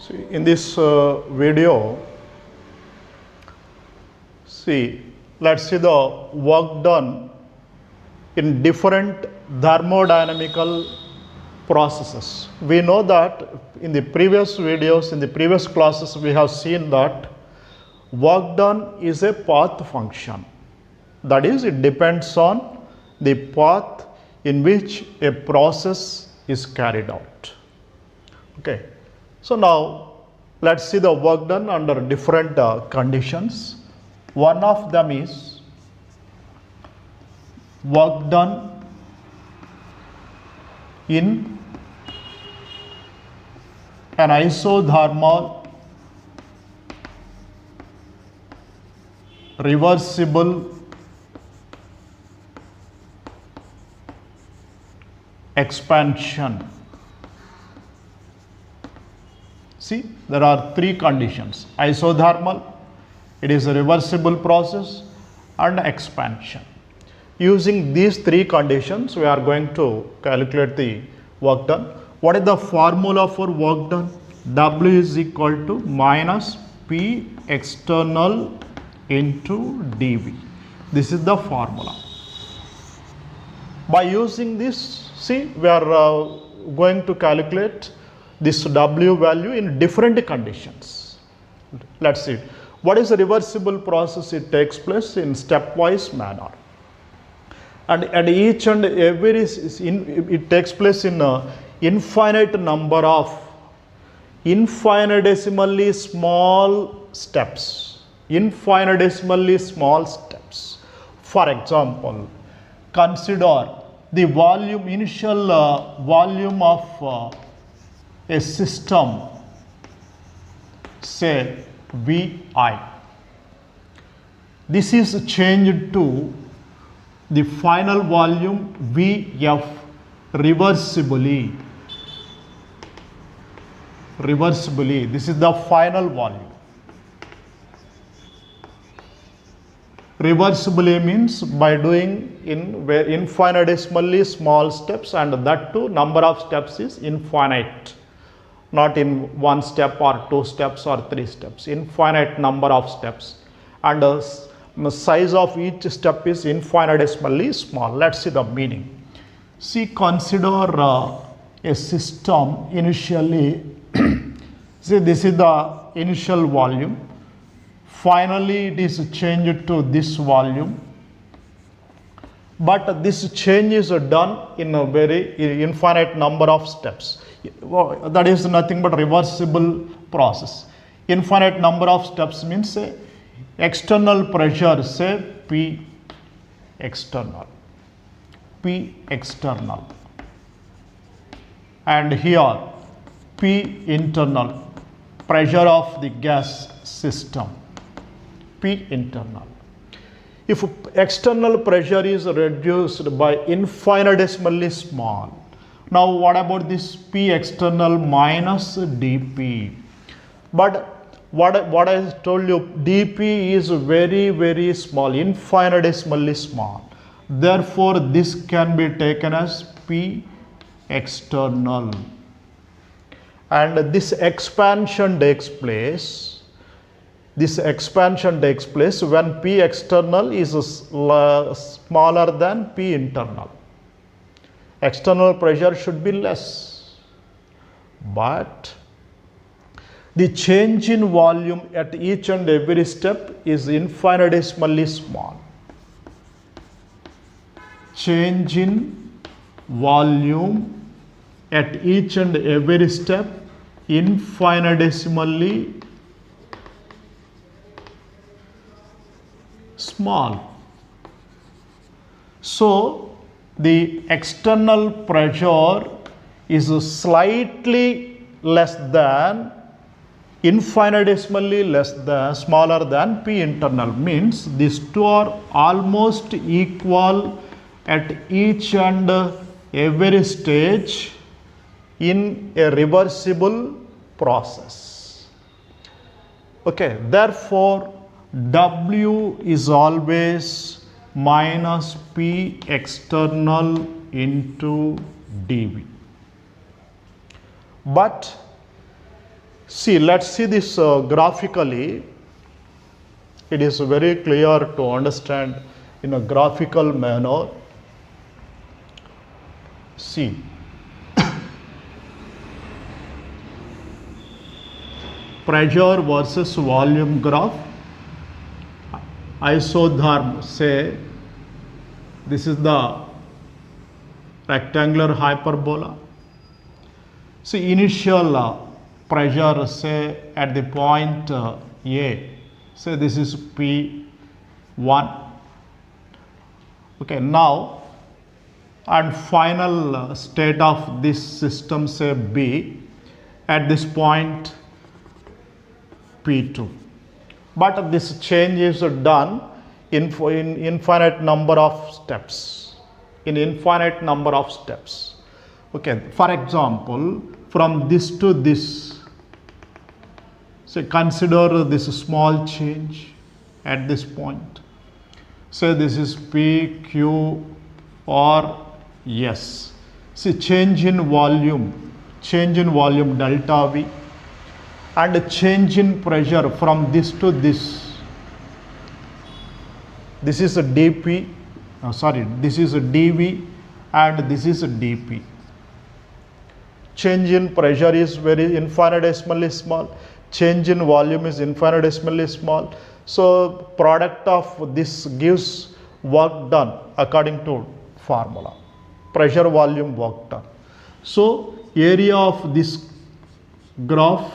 See, in this video, let's see the work done in different thermodynamical processes. We know that in the previous videos, in the previous classes, we have seen that work done is a path function. That is, it depends on the path in which a process is carried out. Okay. So now let's see the work done under different conditions. One of them is work done in an isothermal reversible expansion. See, there are three conditions: isothermal, it is a reversible process, and expansion. Using these three conditions, we are going to calculate the work done. What is the formula for work done? W is equal to minus P external into dV. This is the formula. By using this, see, we are going to calculate this W value in different conditions. Let's see. What is a reversible process? It takes place in stepwise manner. And at each and every, it takes place in a infinite number of infinitesimally small steps. Infinitesimally small steps. For example, consider the volume, initial volume of a system, say Vi. This is changed to the final volume Vf reversibly. This is the final volume. Reversibly means by doing in infinitesimally small steps, and that too number of steps is infinite. Not in one step or two steps or three steps, infinite number of steps, and the size of each step is infinitesimally small. Let's see the meaning. See, consider a system initially. See, this is the initial volume. Finally, it is changed to this volume. But this change is done in a very infinite number of steps. That is nothing but reversible process. Infinite number of steps means say external pressure, say P external, and here P internal, pressure of the gas system, P internal. If external pressure is reduced by infinitesimally small, now what about this P external minus dP? But what I told you, dP is very, very small, infinitesimally small. Therefore, this can be taken as P external. And this expansion takes place. This expansion takes place when P external is smaller than P internal. External pressure should be less. But the change in volume at each and every step is infinitesimally small. Change in volume at each and every step infinitesimally small. So the external pressure is slightly less than, infinitesimally less than, smaller than P internal, means these two are almost equal at each and every stage in a reversible process. Okay, therefore W is always minus P external into dV. But See, let's see this graphically. It is very clear to understand in a graphical manner. See, pressure versus volume graph. Isotherm, say this is the rectangular hyperbola. See, initial pressure, say at the point A, say this is P1. Okay, now and final state of this system, say B, at this point P2. But this change is done in infinite number of steps. In infinite number of steps. Okay, for example, from this to this, say consider this small change at this point. Say this is P, Q or S. See, change in volume delta V, and change in pressure from this to this. This is a dP, this is a dV, and this is a dP. Change in pressure is very infinitesimally small. Change in volume is infinitesimally small. So product of this gives work done according to formula. Pressure volume work done. So area of this graph,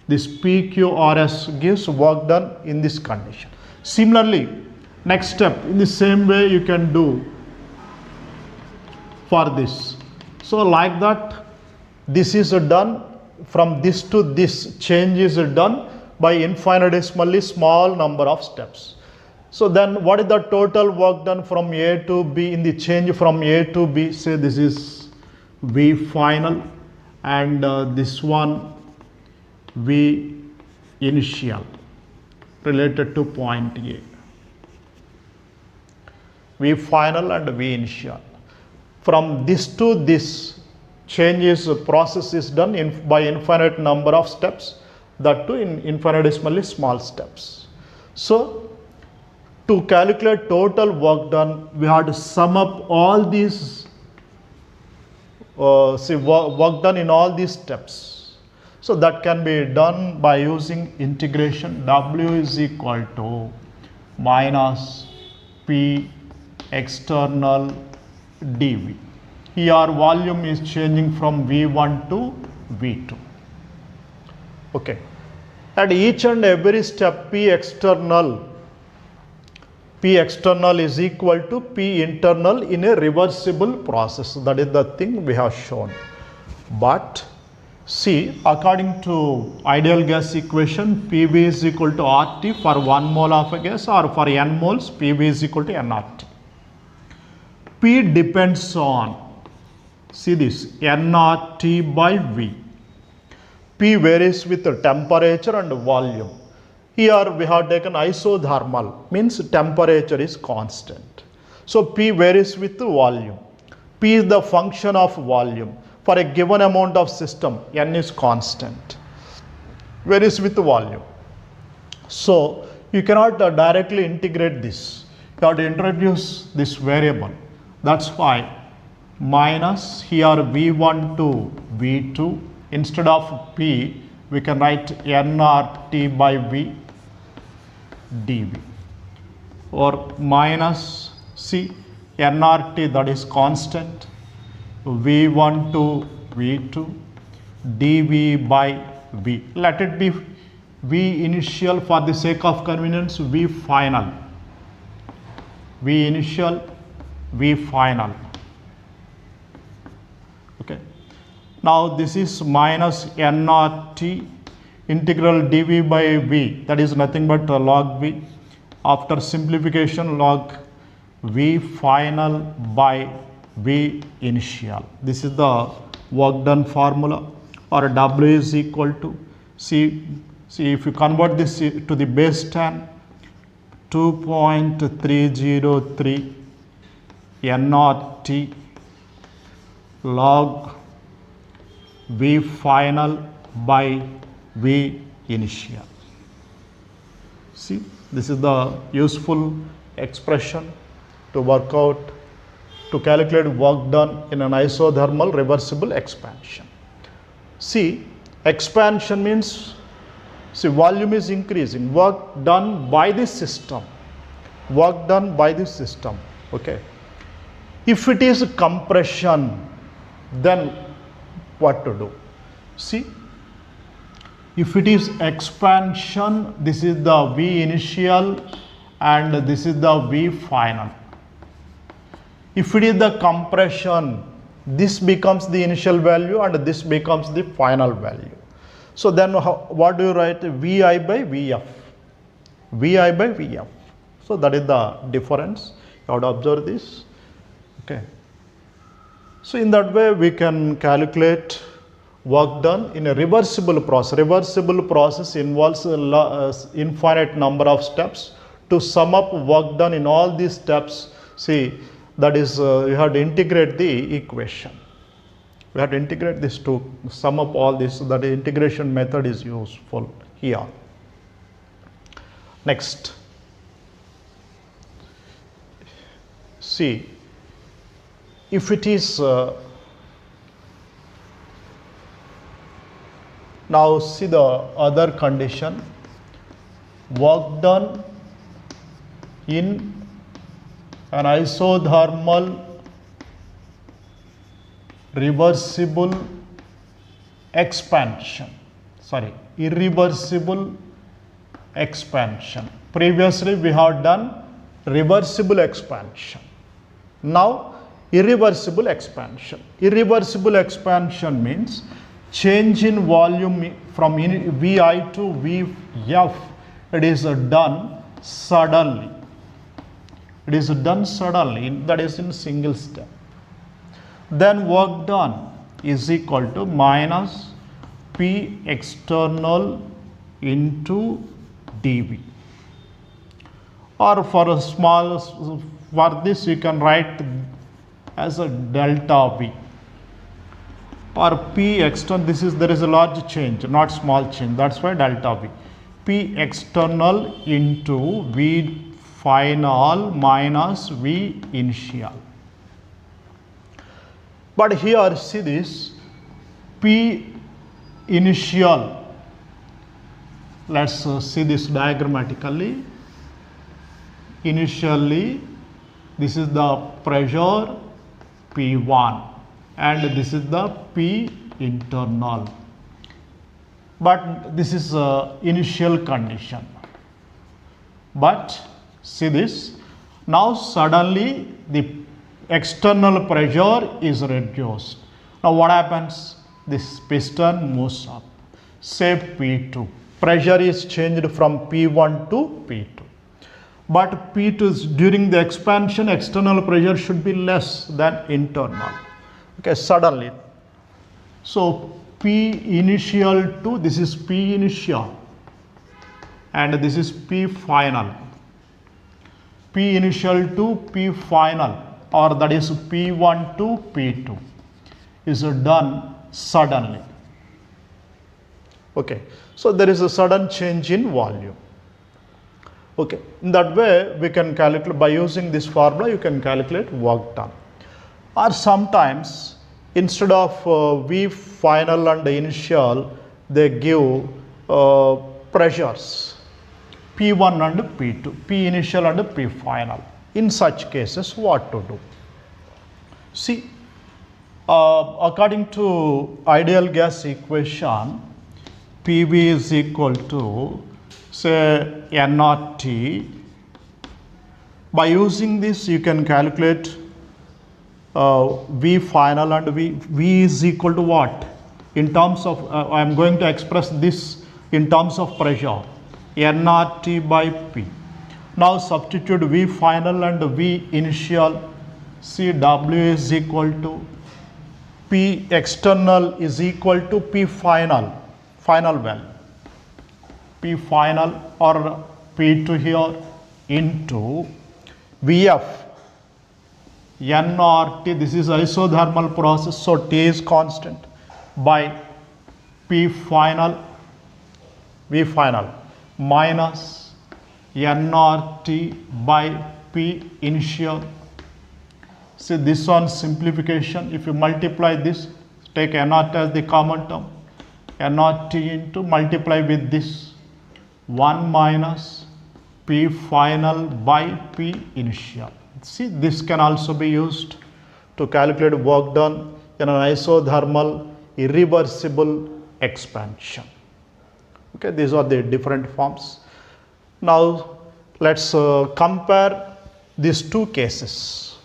this PQRS, gives work done in this condition. Similarly, next step, in the same way you can do for this. So like that, this is done from this to this. Change is done by infinitesimally small number of steps. So then what is the total work done from A to B in the change from A to B? Say this is V final, and this one V initial related to point A. V final and V initial. From this to this, changes process is done by infinite number of steps, that too in infinitesimally small steps. So to calculate total work done, we have to sum up all these work done in all these steps. So that can be done by using integration. W is equal to minus P external dV. Here volume is changing from V1 to V2. Okay. At each and every step, P external is equal to P internal in a reversible process. That is the thing we have shown. But see, according to ideal gas equation, PV is equal to RT for 1 mole of a gas, or for n moles, PV is equal to nRT. P depends on, see this, nRT by V. P varies with the temperature and volume. Here we have taken isothermal, means temperature is constant. So P varies with the volume. P is the function of volume. For a given amount of system, N is constant, varies with the volume. So you cannot directly integrate this. You have to introduce this variable. That's why minus here V1 to V2. Instead of P, we can write nRT by V dV, or minus C nRT, that is constant, V1 to V2 dV by V. Let it be V initial for the sake of convenience, V final, V initial, V final. Okay. Now this is minus nRT integral dV by V, that is nothing but log V. After simplification, log V final by V initial. This is the work done formula, or W is equal to, see if you convert this to the base 10, 2.303 nRT log V final by V initial. See, this is the useful expression to work out, to calculate work done in an isothermal reversible expansion. See, expansion means, see, volume is increasing, work done by this system, work done by this system, okay. If it is compression, then what to do? See, if it is expansion, this is the V initial and this is the V final. If it is the compression, this becomes the initial value and this becomes the final value. So then what do you write? Vi by Vf. Vi by Vf. So that is the difference. You have to observe this. Okay. So in that way we can calculate work done in a reversible process. Reversible process involves infinite number of steps. To sum up work done in all these steps, see, that is you have to integrate the equation. We have to integrate this to sum up all this, so that the integration method is useful here. Next, see, if it is now see the other condition, work done in an isothermal reversible expansion, sorry, irreversible expansion. Previously we have done reversible expansion. Now irreversible expansion. Irreversible expansion means change in volume from Vi to Vf. It is done suddenly. It is done suddenly, that is in single step. Then work done is equal to minus P external into dV. Or for a small, for this you can write as a delta V. Or P external, this is, there is a large change, not small change, that's why delta V. P external into V final minus V initial. But here see this, P initial, let's see this diagrammatically. Initially this is the pressure P1 and this is the P internal, but this is initial condition. But see this, now suddenly the external pressure is reduced. Now what happens? This piston moves up, say P2. Pressure is changed from P1 to P2. But P2 is, during the expansion, external pressure should be less than internal. Okay, suddenly. So P initial to, this is P initial and this is P final. P initial to P final, or that is P1 to P2 is done suddenly. Okay, so there is a sudden change in volume. Okay, in that way we can calculate, by using this formula you can calculate work done. Or sometimes instead of V final and initial, they give pressures P1 and P2, P initial and P final. In such cases what to do? See, according to ideal gas equation, PV is equal to, say, nRT. By using this you can calculate V final and V is equal to what? In terms of, I am going to express this in terms of pressure, nRT by P. Now substitute V final and V initial. See, W is equal to P external is equal to P final, final value. P final or P2 here into Vf, nRT, this is isothermal process, so T is constant, by P final minus nRT by P initial. See this one simplification, if you multiply this, take nRT as the common term, nRT into multiply with this 1 minus P final by P initial. See this can also be used to calculate work done in an isothermal irreversible expansion. Okay, these are the different forms. Now let's compare these two cases,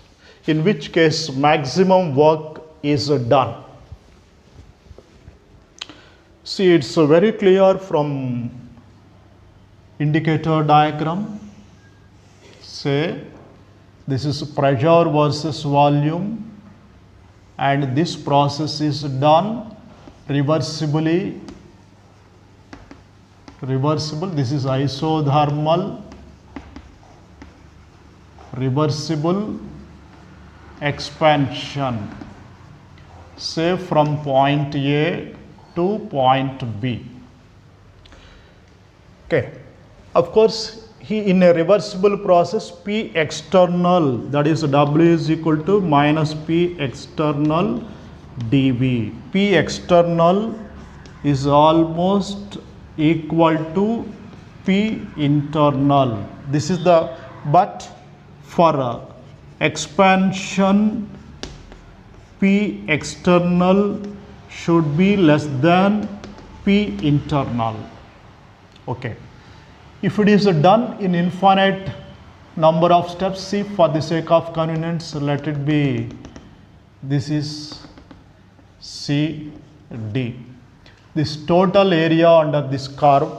in which case maximum work is done. See, it's very clear from indicator diagram. Say this is pressure versus volume, and this process is done reversible. This is isothermal reversible expansion, say from point A to point B. Okay, of course in a reversible process, P external, that is W is equal to minus P external dV. P external is almost equal to P internal. This is the, but for expansion, P external should be less than P internal. Okay. If it is done in infinite number of steps, see, for the sake of convenience, let it be, this is C, D. This total area under this curve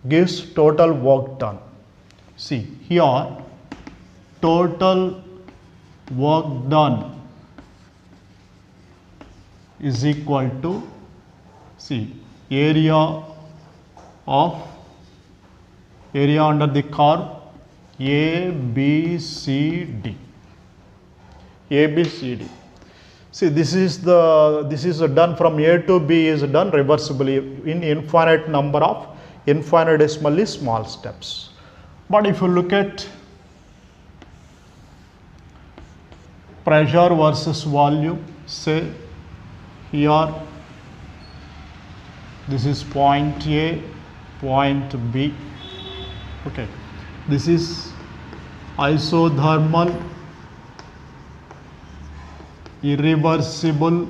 gives total work done. See, here total work done is equal to, see, area under the curve A, B, C, D. A, B, C, D. See, this is done from A to B is done reversibly in infinitesimally small steps. But if you look at pressure versus volume, say here this is point A, point B. Okay, this is isothermal irreversible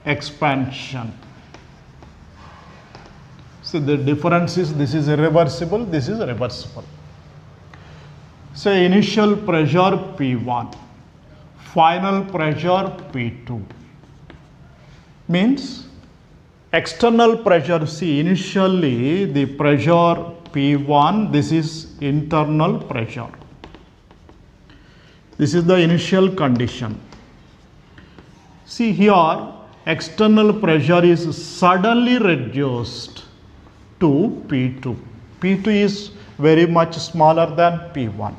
expansion. So the difference is, this is irreversible, this is reversible. Say initial pressure P1, final pressure P2, means external pressure. See, initially the pressure P1, this is internal pressure. This is the initial condition. See, here external pressure is suddenly reduced to P2. P2 is very much smaller than P1.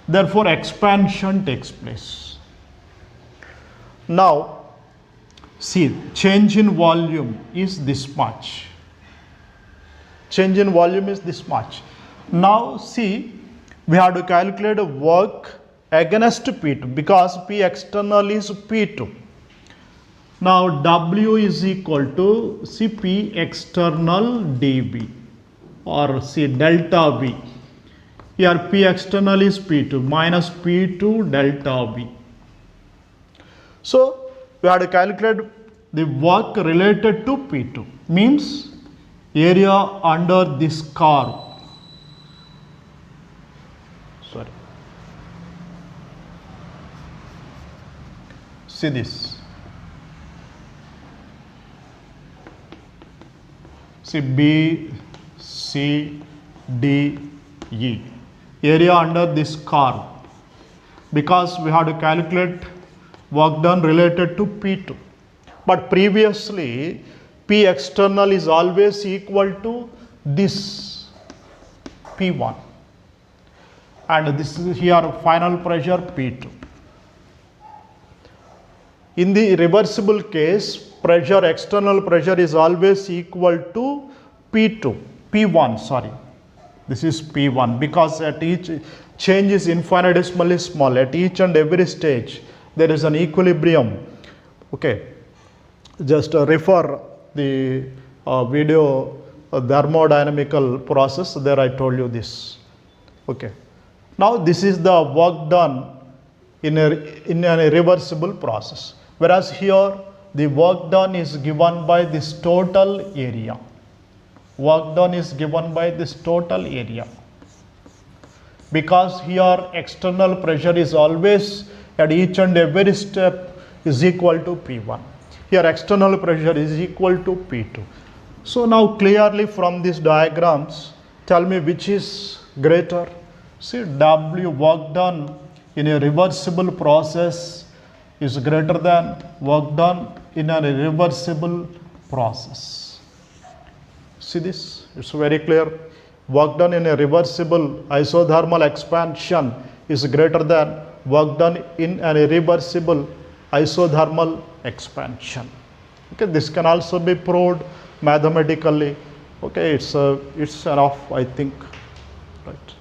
Therefore, expansion takes place. Now, see, change in volume is this much. Change in volume is this much. Now, see, we have to calculate a work against P2 because P external is P2. Now, W is equal to, see, P external dV or see delta V. Here P external is P2 minus P2 delta V. So, we have to calculate the work related to P2, means area under this curve. Sorry. See this. See B, C, D, E. Area under this curve, because we have to calculate work done related to P2. But previously, P external is always equal to this P1. And this is here final pressure P2. In the reversible case, pressure, external pressure is always equal to P2, P1, sorry. This is P1 because at each change is infinitesimally small. At each and every stage, there is an equilibrium. Okay, just refer the video thermodynamical process. There I told you this. Okay, now this is the work done in a reversible process. Whereas here the work done is given by this total area. Work done is given by this total area. Because here external pressure is always at each and every step is equal to P1. Here external pressure is equal to P2. So now clearly from these diagrams, tell me which is greater. See, W work done in a reversible process is greater than work done in a reversible process. See this? It's very clear. Work done in a reversible isothermal expansion is greater than work done in a reversible isothermal expansion. Okay, this can also be proved mathematically. Okay, it's enough, I think. Right.